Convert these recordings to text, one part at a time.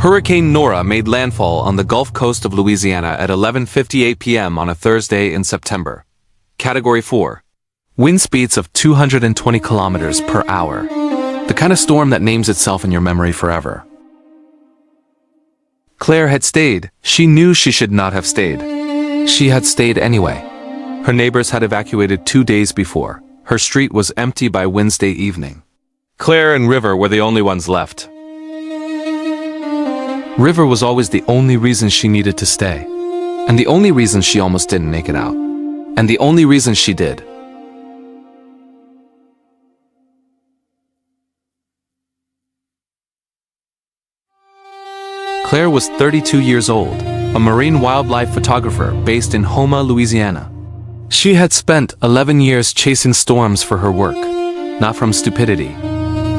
Hurricane Nora made landfall on the Gulf Coast of Louisiana at 11:58 p.m. on a Thursday in September. Category 4. Wind speeds of 220 kilometers per hour. The kind of storm that names itself in your memory forever. Claire had stayed. She knew she should not have stayed. She had stayed anyway. Her neighbors had evacuated 2 days before. Her street was empty by Wednesday evening. Claire and River were the only ones left. River was always the only reason she needed to stay. And the only reason she almost didn't make it out. And the only reason she did. Claire was 32 years old, a marine wildlife photographer based in Houma, Louisiana. She had spent 11 years chasing storms for her work, not from stupidity,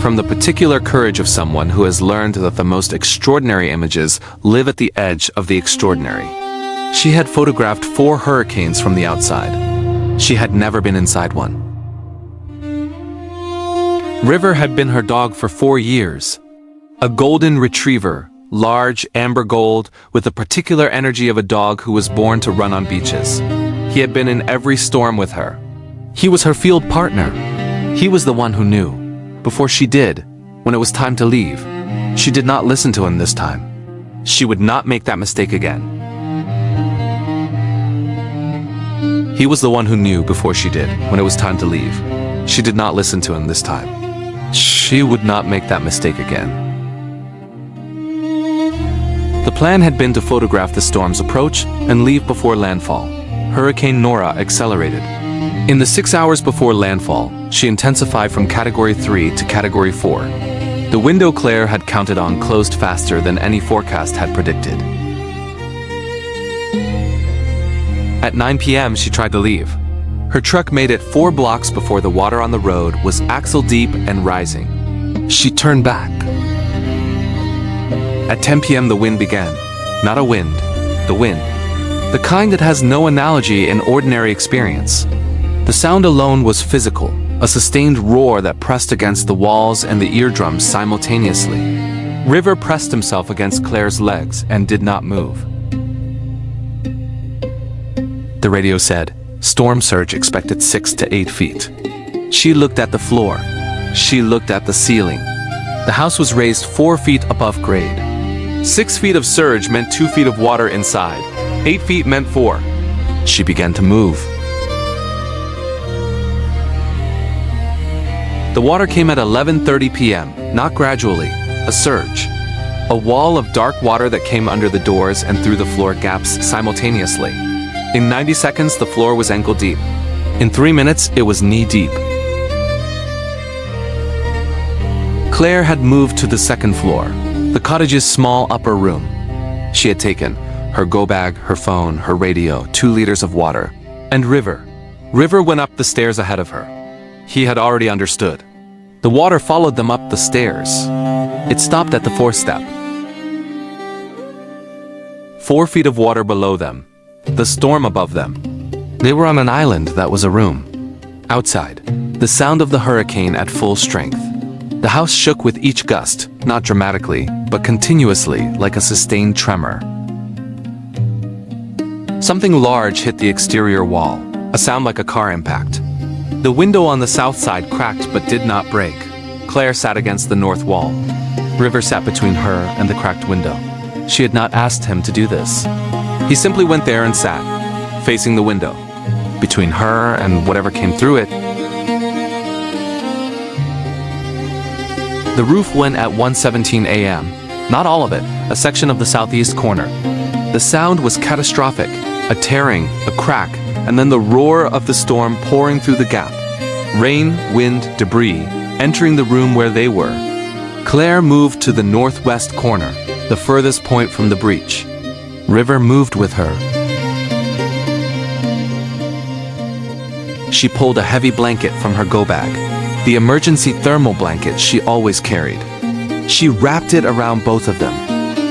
from the particular courage of someone who has learned that the most extraordinary images live at the edge of the extraordinary. She had photographed 4 hurricanes from the outside. She had never been inside one. River had been her dog for 4 years, a golden retriever, large, amber gold, with the particular energy of a dog who was born to run on beaches. He had been in every storm with her. He was her field partner. He was the one who knew. Before she did, when it was time to leave, she did not listen to him this time. She would not make that mistake again. He was the one who knew before she did, when it was time to leave. She did not listen to him this time. She would not make that mistake again. The plan had been to photograph the storm's approach and leave before landfall. Hurricane Nora accelerated. In the 6 hours before landfall, she intensified from Category 3 to Category 4. The window Claire had counted on closed faster than any forecast had predicted. At 9 p.m., she tried to leave. Her truck made it 4 blocks before the water on the road was axle deep and rising. She turned back. At 10 p.m. the wind began. Not a wind, the wind. The kind that has no analogy in ordinary experience. The sound alone was physical, a sustained roar that pressed against the walls and the eardrums simultaneously. River pressed himself against Claire's legs and did not move. The radio said, storm surge expected 6 to 8 feet. She looked at the floor. She looked at the ceiling. The house was raised 4 feet above grade. 6 feet of surge meant 2 feet of water inside. 8 feet meant 4. She began to move. The water came at 11:30 p.m., not gradually, a surge. A wall of dark water that came under the doors and through the floor gaps simultaneously. In 90 seconds, the floor was ankle deep. In 3 minutes, it was knee deep. Claire had moved to the second floor, the cottage's small upper room. She had taken her go bag, her phone, her radio, 2 liters of water, and River. River went up the stairs ahead of her. He had already understood. The water followed them up the stairs. It stopped at the 4th step. 4 feet of water below them. The storm above them. They were on an island that was a room. Outside, the sound of the hurricane at full strength. The house shook with each gust, not dramatically, but continuously, like a sustained tremor. Something large hit the exterior wall, a sound like a car impact. The window on the south side cracked but did not break. Claire sat against the north wall. River sat between her and the cracked window. She had not asked him to do this. He simply went there and sat, facing the window. Between her and whatever came through it. The roof went at 1:17 a.m. Not all of it, a section of the southeast corner. The sound was catastrophic, a tearing, a crack, and then the roar of the storm pouring through the gap. Rain, wind, debris, entering the room where they were. Claire moved to the northwest corner, the furthest point from the breach. River moved with her. She pulled a heavy blanket from her go bag, the emergency thermal blanket she always carried. She wrapped it around both of them.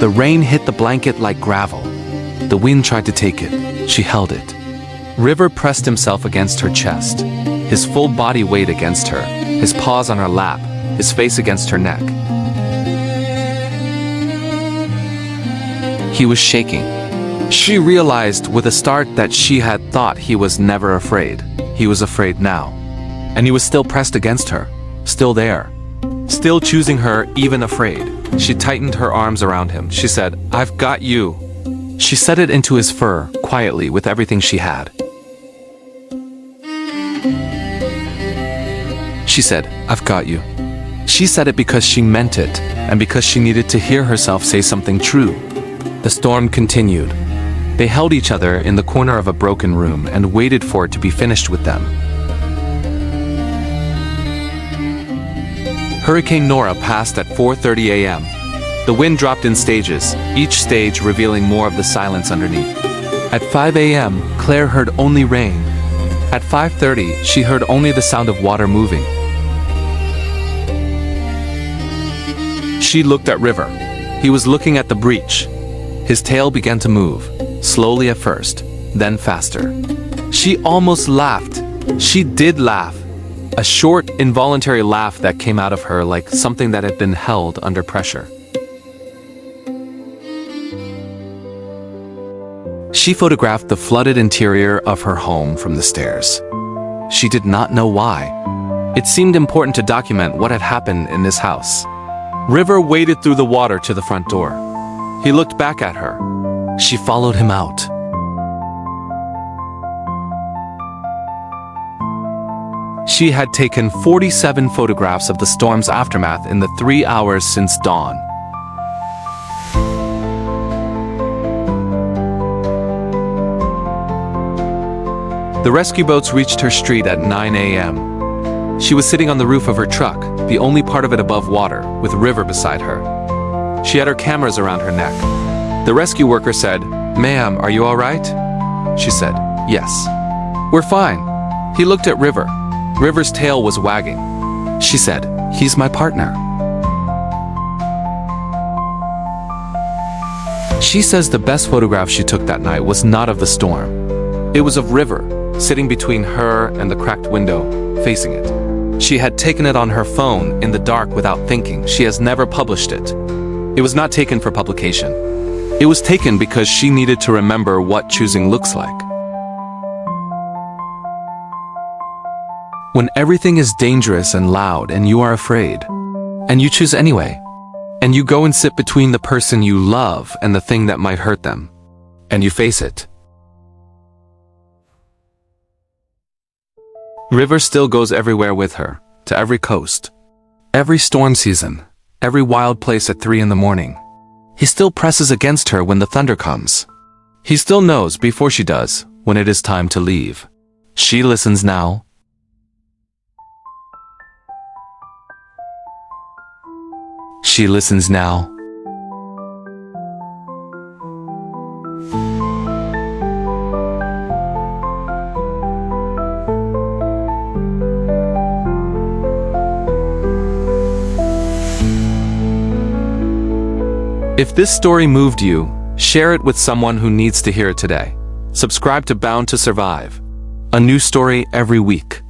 The rain hit the blanket like gravel. The wind tried to take it. She held it. River pressed himself against her chest, his full body weight against her, his paws on her lap, his face against her neck. He was shaking. She realized with a start that she had thought he was never afraid. He was afraid now. And he was still pressed against her, still there, still choosing her, even afraid. She tightened her arms around him. She said, "I've got you." She set it into his fur, quietly, with everything she had. She said, "I've got you." She said it because she meant it, and because she needed to hear herself say something true. The storm continued. They held each other in the corner of a broken room and waited for it to be finished with them. Hurricane Nora passed at 4:30 a.m. The wind dropped in stages, each stage revealing more of the silence underneath. At 5 a.m., Claire heard only rain. At 5:30, she heard only the sound of water moving. She looked at River. He was looking at the breach. His tail began to move, slowly at first, then faster. She almost laughed. She did laugh. A short, involuntary laugh that came out of her like something that had been held under pressure. She photographed the flooded interior of her home from the stairs. She did not know why. It seemed important to document what had happened in this house. River waded through the water to the front door. He looked back at her. She followed him out. She had taken 47 photographs of the storm's aftermath in the 3 hours since dawn. The rescue boats reached her street at 9 a.m. She was sitting on the roof of her truck, the only part of it above water, with River beside her. She had her cameras around her neck. The rescue worker said, "Ma'am, are you all right?" She said, "Yes." "We're fine." He looked at River. River's tail was wagging. She said, "He's my partner." She says the best photograph she took that night was not of the storm. It was of River, sitting between her and the cracked window, facing it. She had taken it on her phone in the dark without thinking. She has never published it. It was not taken for publication. It was taken because she needed to remember what choosing looks like. When everything is dangerous and loud and you are afraid, and you choose anyway, and you go and sit between the person you love and the thing that might hurt them, and you face it. River still goes everywhere with her, to every coast, every storm season, every wild place at 3 in the morning. He still presses against her when the thunder comes. He still knows before she does when it is time to leave. She listens now. She listens now. If this story moved you, share it with someone who needs to hear it today. Subscribe to Bound to Survive. A new story every week.